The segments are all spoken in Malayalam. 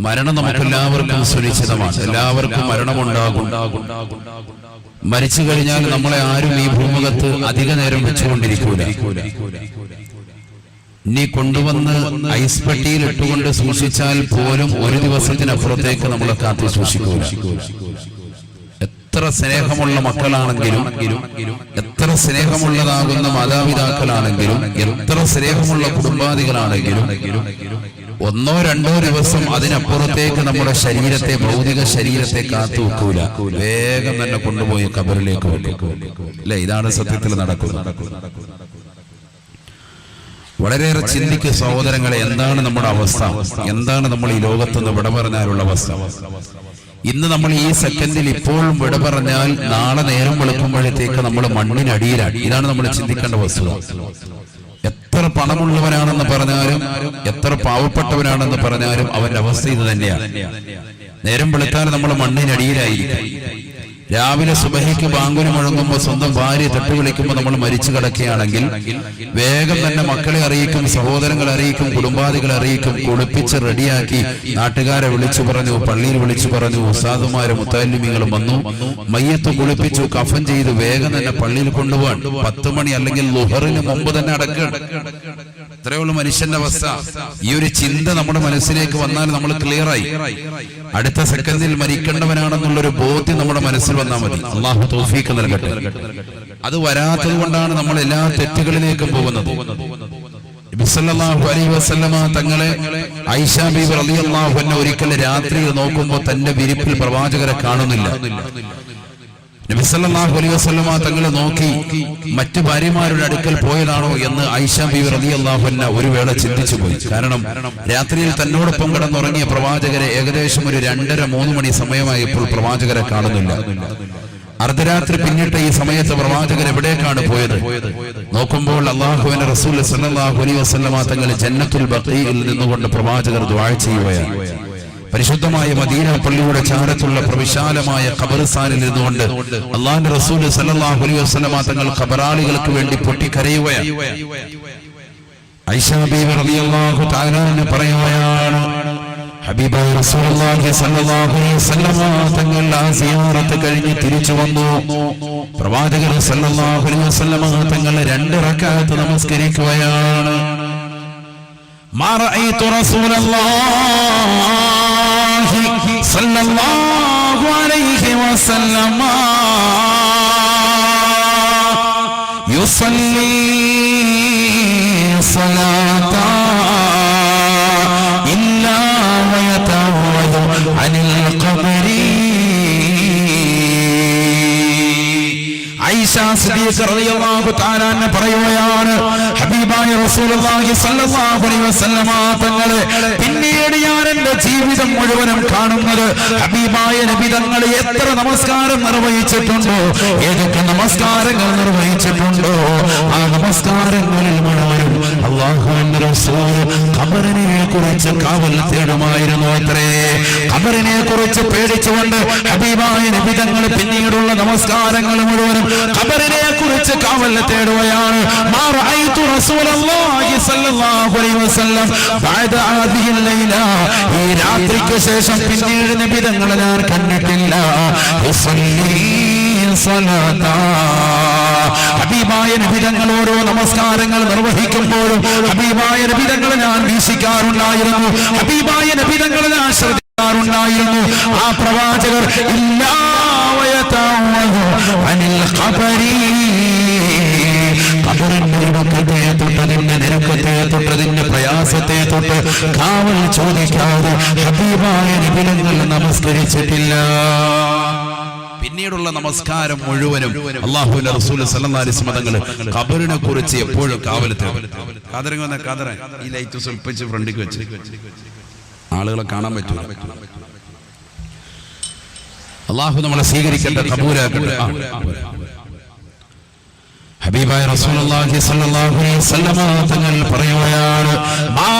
മരണം നമുക്കെല്ലാവർക്കും സുനിശ്ചിതമാണ്. എല്ലാവർക്കും മരണമുണ്ടാകും. മരിച്ചു കഴിഞ്ഞാൽ നമ്മളെ ആരും ഈ ഭൂമുഖത്ത് അധിക നേരം വെച്ചുകൊണ്ടിരിക്കൂല. നീ കൊണ്ടുവന്ന് ഐസ് പെട്ടിയിൽ ഇട്ടുകൊണ്ട് സൂക്ഷിച്ചാൽ പോലും ഒരു ദിവസത്തിനപ്പുറത്തേക്ക് നമ്മളെ കാത്തി സൂക്ഷിക്കൂല. എത്ര സ്നേഹമുള്ള മക്കളാണെങ്കിലും, എത്ര സ്നേഹമുള്ളതാകുന്ന മാതാപിതാക്കളാണെങ്കിലും, എത്ര സ്നേഹമുള്ള കുടുംബാദികളാണെങ്കിലും ഒന്നോ രണ്ടോ ദിവസം അതിനപ്പുറത്തേക്ക് നമ്മുടെ ശരീരത്തെ, ഭൗതിക ശരീരത്തെ കാത്തു വെക്കൂല. വേഗം തന്നെ കൊണ്ടുപോയി ഖബറിലേക്ക് വെക്കും. അല്ലെ? ഇതാണ് സത്യത്തിൽ നടക്കുന്നത്. വളരെയേറെ ചിന്തിക്കുക സഹോദരങ്ങളെ, എന്താണ് നമ്മുടെ അവസ്ഥ? എന്താണ് നമ്മൾ ഈ ലോകത്തുനിന്ന് വിട പറഞ്ഞാലുള്ള അവസ്ഥ? ഇന്ന് നമ്മൾ ഈ സെക്കൻഡിൽ ഇപ്പോഴും വിട പറഞ്ഞാൽ നാളെ നേരം വെളുക്കുമ്പോഴത്തേക്ക് നമ്മൾ മണ്ണിനടിയിലാണ്. ഇതാണ് നമ്മൾ ചിന്തിക്കേണ്ട വസ്തുത. എത്ര പണമുള്ളവനാണെന്ന് പറഞ്ഞാലും, എത്ര പാവപ്പെട്ടവനാണെന്ന് പറഞ്ഞാലും അവന്റെ അവസ്ഥ ഇത് തന്നെയാണ്. നേരം വെളുത്താൽ നമ്മൾ മണ്ണിനടിയിലായിരിക്കും. രാവിലെ സുബഹിക്ക് ബാങ്കുന് മുഴങ്ങുമ്പോൾ സ്വന്തം ഭാര്യ തട്ടി വിളിക്കുമ്പോൾ നമ്മൾ മരിച്ചു കിടക്കുകയാണെങ്കിൽ വേഗം തന്നെ മക്കളെ അറിയിക്കും, സഹോദരങ്ങളെ അറിയിക്കും, കുടുംബാദികളെ അറിയിക്കും. കുളിപ്പിച്ച് റെഡിയാക്കി നാട്ടുകാരെ വിളിച്ചു പറഞ്ഞു, പള്ളിയിൽ വിളിച്ചു പറഞ്ഞു, ഉസ്താദുമാരെ മുത്തല്ലിമീങ്ങളും വന്നു. മയ്യത്ത് കുളിപ്പിച്ചു, കഫൻ ചെയ്ത് വേഗം തന്നെ പള്ളിയിൽ കൊണ്ടുപോകാൻ 10 മണി അല്ലെങ്കിൽ ലുഹറിന് മുമ്പ് തന്നെ അടക്കണം. ഇത്രയുള്ള മനുഷ്യന്റെ അവസ്ഥ. ഈ ഒരു ചിന്ത നമ്മുടെ മനസ്സിലേക്ക് വന്നാൽ നമ്മൾ ക്ലിയറായി. അടുത്ത സെക്കൻഡിൽ മരിക്കേണ്ടവനാണെന്നുള്ളൊരു ബോധ്യം നമ്മുടെ മനസ്സിൽ വന്നാൽ മതി. അള്ളാഹു തൗഫീഖ് നൽകട്ടെ. അത് വരാത്തത് കൊണ്ടാണ് നമ്മൾ എല്ലാ തെറ്റുകളിലേക്കും പോകുന്നത്. നബി സല്ലല്ലാഹു അലൈഹി വസല്ലമ തങ്ങളെ ആയിഷ ബീവി റളിയല്ലാഹു അൻഹ ഒരിക്കൽ രാത്രിയിൽ നോക്കുമ്പോൾ തന്റെ വിരിപ്പിൽ പ്രവാചകരെ കാണുന്നില്ല. നബി സല്ലല്ലാഹു അലൈഹി വസല്ലമ തങ്ങളെ നോക്കി മറ്റു ഭാര്യമാരുടെ അടുക്കൽ പോയതാണോ എന്ന് ആയിഷ ബീവി റളിയല്ലാഹു അൻഹ ഒരു വേള ചിന്തിച്ചു പോയി. കാരണം രാത്രിയിൽ തന്നോടൊപ്പം കിടന്നുറങ്ങിയ പ്രവാചകരെ ഏകദേശം ഒരു 2:30-3 മണി സമയമായപ്പോൾ പ്രവാചകരെ കാണുന്നില്ല. അർദ്ധരാത്രി പിന്നിട്ട് ഈ സമയത്ത് പ്രവാചകർ എവിടേക്കാണ് പോയത്? നോക്കുമ്പോൾ അല്ലാഹുവിന്റെ റസൂൽ സല്ലല്ലാഹു അലൈഹി വസല്ലമ തങ്ങൾ ജന്നത്തുൽ ബഖീയിൽ നിന്നുകൊണ്ട് പ്രവാചകർ ദുആ ചെയ്യുകയാണ്. പരിശുദ്ധമായ മദീന പള്ളിയുടെ ചാരത്തുള്ള പ്രവിശാലമായ ഖബർസ്ഥാനിൽ നിന്നുകൊണ്ട് അല്ലാഹുവിന്റെ റസൂൽ സല്ലല്ലാഹു അലൈഹി വസല്ലമ തങ്ങൾ ഖബറാളികൾക്ക് വേണ്ടി പൊട്ടിക്കരയുകയാണ്. ആയിഷ ബീവി റളിയല്ലാഹു തആല അൻഹ പറയുകയാണ്, ഹബീബായ റസൂലുള്ളാഹി സ്വല്ലല്ലാഹു അലൈഹി വസല്ലമ തങ്ങൾ ആ സിയാറത്ത് കഴിഞ്ഞ് തിരിച്ചു വന്നു. പ്രവാചകർ സ്വല്ലല്ലാഹു അലൈഹി വസല്ലമ തങ്ങൾ 2 റക്അത്ത് നമസ്കരിക്കുകയാണ്. മാ റഅയ്തു റസൂലല്ലാഹി സ്വല്ലല്ലാഹു അലൈഹി വസല്ലമ യുസല്ലി സ്വലാത്താ അനിൽ ഖബരി. ആയിഷ സിദ്ദീഖ റളിയല്ലാഹു തആല അൻഹ പറയുകയാണ്, ഹബീബായ റസൂലുള്ളാഹി സ്വല്ലല്ലാഹു അലൈഹി വസല്ലമ തങ്ങളെ പിന്നീട് ഞാൻ എൻ്റെ ജീവിതം മുഴുവനും കാണുന്നത് ഹബീബായ നബി തങ്ങൾ എത്ര നമസ്കാരം നിർവഹിച്ചിട്ടുണ്ടോ, ഏതൊക്കെ നമസ്കാരങ്ങൾ നിർവഹിച്ചിട്ടുണ്ടോ, ആ നമസ്കാരങ്ങളിൽ മുഴുവനും അല്ലാഹുവിന്റെ റസൂൽ ഖബറിനെ കുറിച്ച് കാവൽ തേടുമായിരുന്നു അത്രേ. ഖബറിനെ കുറിച്ച് പേടിച്ചുകൊണ്ട് ഹബീബായ നബി തങ്ങൾ പിന്നീടുള്ള നമസ്കാരങ്ങൾ മുഴുവനും ഖബറിനെ കുറിച്ച് കാവൽ തേടുകയാണ്. മാ റഅയ്തു റസൂലല്ലാഹി സ്വല്ലല്ലാഹു അലൈഹി വസല്ലം ബഅദ ഹാദിഹിൽ ലൈല, ഈ രാത്രിക്ക് ശേഷം പിന്നീട് നബി തങ്ങളെ ഞാൻ കണ്ടിട്ടില്ല. യുസല്ലി സ്വലാത്താ, ഹബീബായ നബി തങ്ങൾ ഓരോ നമസ്കാരങ്ങൾ നിർവഹിക്കുമ്പോഴും ഹബീബായ നബി തങ്ങളെ ഞാൻ വീക്ഷിക്കാറുണ്ടായിരുന്നു, ഹബീബായ നബി തങ്ങളെ ഞാൻ ശ്രദ്ധിക്കാറുണ്ടായിരുന്നു. ആ പ്രവാചകർ അനിൽ ഖബരി, ഖബറിന്റെ ഇടക്കത്തെ തൊട്ടതിന്റെ നിരക്കത്തെ തൊട്ടതിന്റെ പ്രയാസത്തെ തൊട്ട് കാവൽ ചോദിക്കാതെ ഹബീബായ നബി തങ്ങൾ നമസ്കരിച്ചിട്ടില്ല. പിന്നീടുള്ള നമസ്കാരം മുഴുവനും അല്ലാഹുവിന്റെ റസൂൽ സല്ലല്ലാഹു അലൈഹി വസല്ലം തങ്ങൾ ഖബറിനെ കുറിച്ച് എപ്പോഴും കാവൽ തേടും. ഈ ലൈറ്റ് സ്വൽപ്പിച്ച് ഫ്രണ്ടിക്ക് വെച്ച് ആളുകളെ കാണാൻ പറ്റില്ല. അല്ലാഹു നമ്മളെ സ്വീകരിക്കട്ടെ, കബൂലാക്കട്ടെ. ഹബീബായ റസൂലുള്ളാഹി സ്വല്ലല്ലാഹു അലൈഹി വസല്ലം തങ്ങൾ പറയുകയാണ്, മാ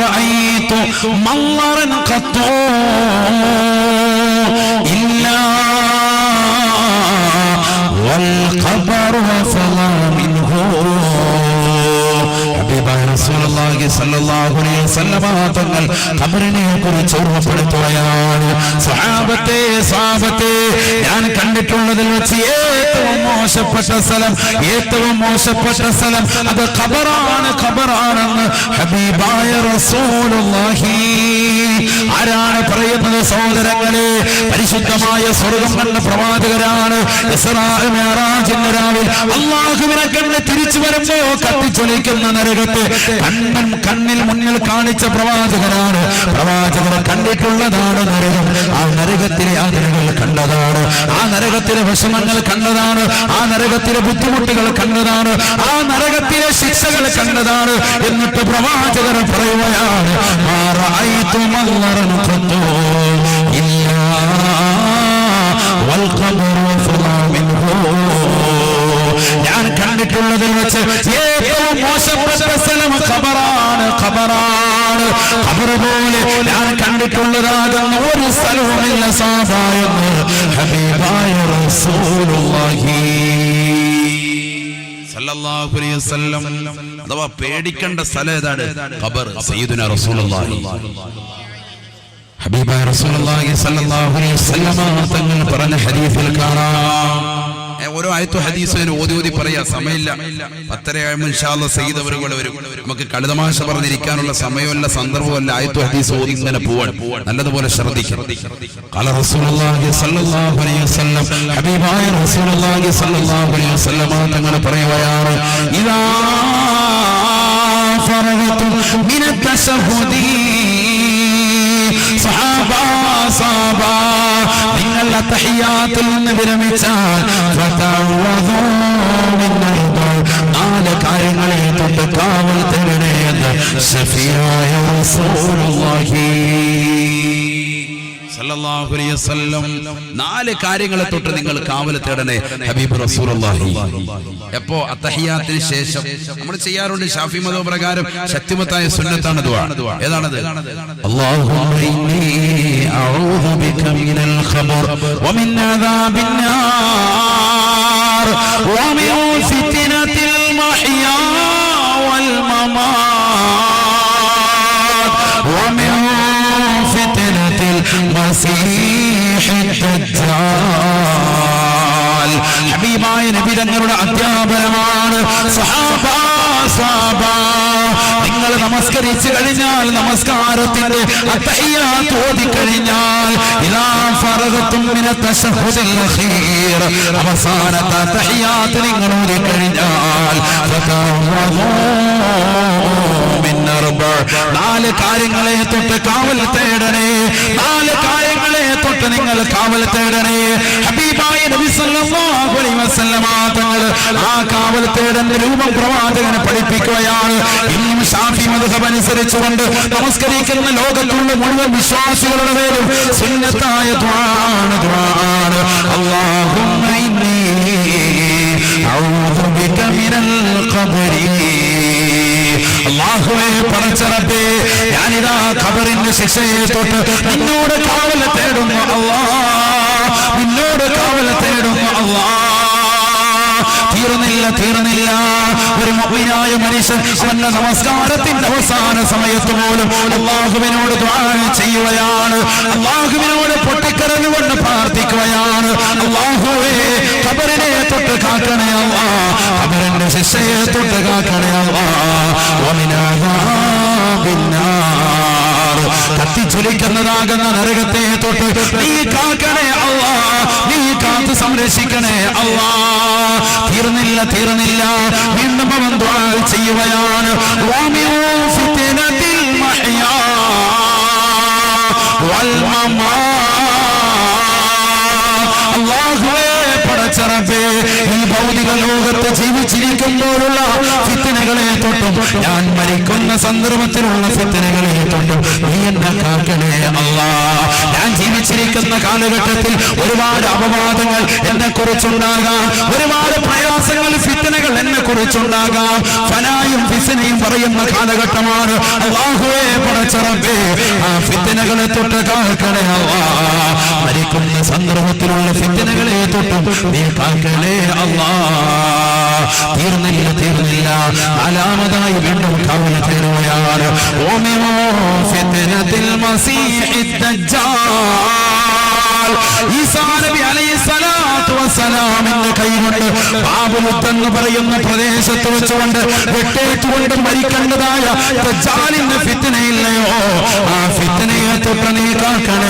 റഅയ്തു മൻളറൻ ഖത്തു ഇല്ലാ വൽ ഖബറു ഫളാ മിൻഹു. ഹബീബായ റസൂലുള്ളാഹി സ്വല്ലല്ലാഹു അലൈഹി വസല്ലമ തങ്ങൾ ഖബറിനെ കുറിച്ച് ഓർമ്മപ്പെടുത്തുകയാണ്. സ്വഹാബത്തെ ഞാൻ കണ്ടിട്ടുള്ളതിൽ വെച്ച് ഏറ്റവും മോശപ്പെട്ട സ്ഥലം അത് ഖബറാണെന്ന് ഹബീബായ റസൂലുള്ളാഹി. ആരാണ് പറയുന്നത് സഹോദരങ്ങളെ? പരിശുദ്ധമായ സ്വർഗം കണ്ട പ്രവാചകരാണ്. ഇസ്രാ മിഅ്റാജിന്റെ രാവിൽ അല്ലാഹുവിനെ കണ്ട് തിരിച്ചു വരുമ്പോ കത്തിച്ചൊലിക്കുന്ന നരകത്തെ കണ്ണിൽ മുന്നിൽ കാണിച്ച പ്രവാചകരാണ്. പ്രവാചകരെ കണ്ടിട്ടുള്ളതാണ് നരകം. ആ നരകത്തിലെ യാതനകൾ കണ്ടതാണ്, ആ നരകത്തിലെ വിഷമങ്ങൾ കണ്ടതാണ്, ആ നരകത്തിലെ ബുദ്ധിമുട്ടുകൾ കണ്ടതാണ്, ആ നരകത്തിലെ ശിക്ഷകൾ കണ്ടതാണ്. എന്നിട്ട് പ്രവാചകർ പറയുകയാണ്, ഞാൻ കണ്ടിട്ടുള്ളതിൽ വെച്ച് ഏറ്റവും മോശപ്പെട്ട സ്ഥലം ഖബറാണ്. ഖബർ പോലെ ഞാൻ കണ്ടിട്ടുള്ളതാകുന്ന ഒരു സ്ഥലവുമില്ല സാധാരണ ഹബീബായ റസൂലുള്ളാഹി സല്ലല്ലാഹു അലൈഹി വസല്ലം. അഥവാ പേടിക്കേണ്ട സ്ഥലം ഏതാണ്? ഖബർ. സയ്യിദുനാ റസൂലുള്ളാഹി ഹബീബായ റസൂലുള്ളാഹി സല്ലല്ലാഹു അലൈഹി വസല്ലം തങ്ങൾ പറഞ്ഞ ഹദീസിൽ കാണാം. ഓരോ ആയത്തും ഹദീസും ഓതി പറയാ, സമയമില്ല. 10:30 ഇൻഷാ അല്ലാഹ് സയ്യിദ് അവറുകൾ വരും. നമുക്ക് കളിതമാശ പറഞ്ഞിരിക്കാനുള്ള സമയമല്ല, സന്ദർഭമല്ല. ആയത്തും ഹദീസും ഓതി ഇങ്ങനെ പോവാൻ നല്ലതുപോലെ ശ്രദ്ധിക്കണം. ഖാല റസൂലുള്ളാഹി സ്വല്ലല്ലാഹു അലൈഹി വസല്ലം, ഹബീബായ റസൂലുള്ളാഹി സ്വല്ലല്ലാഹു അലൈഹി വസല്ലം തങ്ങൾ പറയുകയാണ്, ഇദാ ഫറഗതും മിനത് തശഹുദി സഹാബാ നിങ്ങൾ തഹിയ്യാത്തിൽ നിന്ന് വിരമിച്ചാൽ 4 കാര്യങ്ങളെ തൊട്ട് കാവൽ തേടണേ എന്ന് ശഫീആയ റസൂലുള്ളാഹി സല്ലല്ലാഹു അലൈഹി വസല്ലം 4 കാര്യങ്ങളെ തൊട്ട് നിങ്ങൾ കാവൽ തേടണേ ഹബീബ് റസൂലുള്ളാഹി. എപ്പോ? അത്തഹിയ്യാത്തിന് ശേഷം. നമ്മൾ ചെയ്യാറുണ്ട് ശാഫി മദ്ഹബ് പ്രകാരം ശക്തിമത്തായ സുന്നത്താണ് ദുആ. ഏതാണത്? അല്ലാഹുമ്മ ഇന്നി അഊദു ബിക മിനൽ ഖബർ വമിൻ അദാബിൻ നാർ വമിൻ ഫിത്നതിൽ മഹ്യാ വൽ മമാത് വമിൻ ഫിത്നതിൽ മസീഹ് ദജ്ജാൽ. ഹബീബായ നബി തങ്ങളുടെ അധ്യാപനമാണ്. സഹാബാ നിങ്ങൾ നമസ്കരിച്ചു കഴിഞ്ഞാൽ, നമസ്കാരത്തിന്റെ അത്തഹിയ്യാത്ത് ഓതിക്കഴിഞ്ഞാൽ, ഇദാ ഫറഗതും മിനത് തശഹുദിൽ അഖീർ അവസാനത്തെ അത്തഹിയ്യാത്ത് നിങ്ങൾ ഓതിക്കഴിഞ്ഞാൽ 4 കാര്യങ്ങളെ തൊട്ട് കാവൽ തേടണേ. 4 കാര്യങ്ങളെ തൊട്ട് നിങ്ങൾ കാവൽ തേടണേ. ഹബീബായ നബി സല്ലല്ലാഹു അലൈഹി വസല്ലം തങ്ങൾ ആ കാവൽ തേടേണ്ട രൂപം പ്രവാചകനെ പഠിപ്പിക്കുകയാണ്. ഇന്നും ശാഫി മദ്ഹബ് അനുസരിച്ചുകൊണ്ട് നമസ്കരിക്കുന്ന ലോകത്തുള്ള മുഴുവൻ വിശ്വാസികളുടെ പേരും സുന്നത്തായ ദുആണ്. അല്ലാഹുമ്മ ഇന്നി അഊദു ബിക മിനൽ ഖബരി. അല്ലാഹുവേ പടച്ചറബേ, ഞാനിതാ ഖബറിന്റെ ശിക്ഷയെ തൊട്ട് നിന്നോട് കാവൽ തേടുന്നു അല്ലാഹ്, നിന്നോട് കാവൽ തേടുന്നു അല്ലാഹ്. തീർന്നില്ല. ഒരു മുഅ്മിനായ മനുഷ്യൻ അവന്റെ നമസ്കാരത്തിന്റെ അവസാന സമയത്ത് പോലും അല്ലാഹുവിനോട് ദുആ ചെയ്യുകയാണ്, അല്ലാഹുവിനോട് പൊട്ടിക്കരഞ്ഞുകൊണ്ട് പ്രാർത്ഥിക്കുകയാണ്. അല്ലാഹുവേ, ഖബറിനെ തൊട്ട് കാക്കണേ അല്ലാഹ്, ഖബറിന്റെ ശിക്ഷയെ തൊട്ട് കാക്കണേ അല്ലാഹ്. വമിൻ അദാബിൻ നാർ കത്തിച്ചൊലിക്കുന്നതാകുന്ന നരകത്തെ തൊട്ട് നീ കാക്കണേ അല്ലാഹ്, നീ കാത്തു സംരക്ഷിക്കണേ അല്ലാഹ്. തീർന്നില്ല. വീണ്ടും അവൻ ദുആ ചെയ്യുകയാണ്, വമിൻ ഫിത്നതിൽ മഹ്യാ വൽ മമാത്. അല്ലാഹുവേ പടച്ചറബേ, ഈ ഭൗതിക ലോകത്ത് ജീവിച്ചിരിക്കുമ്പോഴുള്ള ഫിത്നകളെ തൊട്ടും ഞാൻ മരിക്കുന്ന സന്ദർഭത്തിലുള്ള ഫിത്നകളെ തൊട്ടും നീ എന്നെ കാക്കണേ അല്ലാഹ്. ഞാൻ ജീവിച്ച ജീവിച്ചിരിക്കുന്ന കാലഘട്ടത്തിൽ ഒരുപാട് അപവാദങ്ങൾ എന്നെ കുറിച്ചുണ്ടാകാം, ഒരുപാട് പ്രയാസങ്ങൾ ഫിത്നകൾ എന്നെ കുറിച്ചുണ്ടാകാം. ഫനായും ഫിസ്നയും പറയുന്ന കാലഘട്ടമാണ്. അല്ലാഹുവേ പടച്ച റബ്ബേ, ആ ഫിത്നകളെ തൊട്ട് കാക്കണേ അല്ലാഹ്. മരിക്കുന്ന സന്ദർഭത്തിലുള്ള ഫിത്നകളെ തൊട്ടും നീ കാക്കണേ അല്ലാഹ്. തീർന്നില്ല. നാലാമതായി വീണ്ടും കവല തേടുകയാണ്. ഓമിമോ ഫിത്നത്തിൽ മസീഹ് ദജ്ജാൽ. ഈസാ നബി അലൈഹിസ്സലാത്തു വസ്സലാമിന്റെ കൈകൊണ്ട് ബാബുലുത്ത് എന്ന് പറയുന്ന പ്രദേശത്ത് വെച്ചുകൊണ്ട് വെട്ടേറ്റുകൊണ്ട് മരിക്കേണ്ടതായ ദജ്ജാലിന്റെ ഫിത്നയില്ലയോ, ആ ഫിത്നയെ തൊട്ട് നീ കാക്കണേ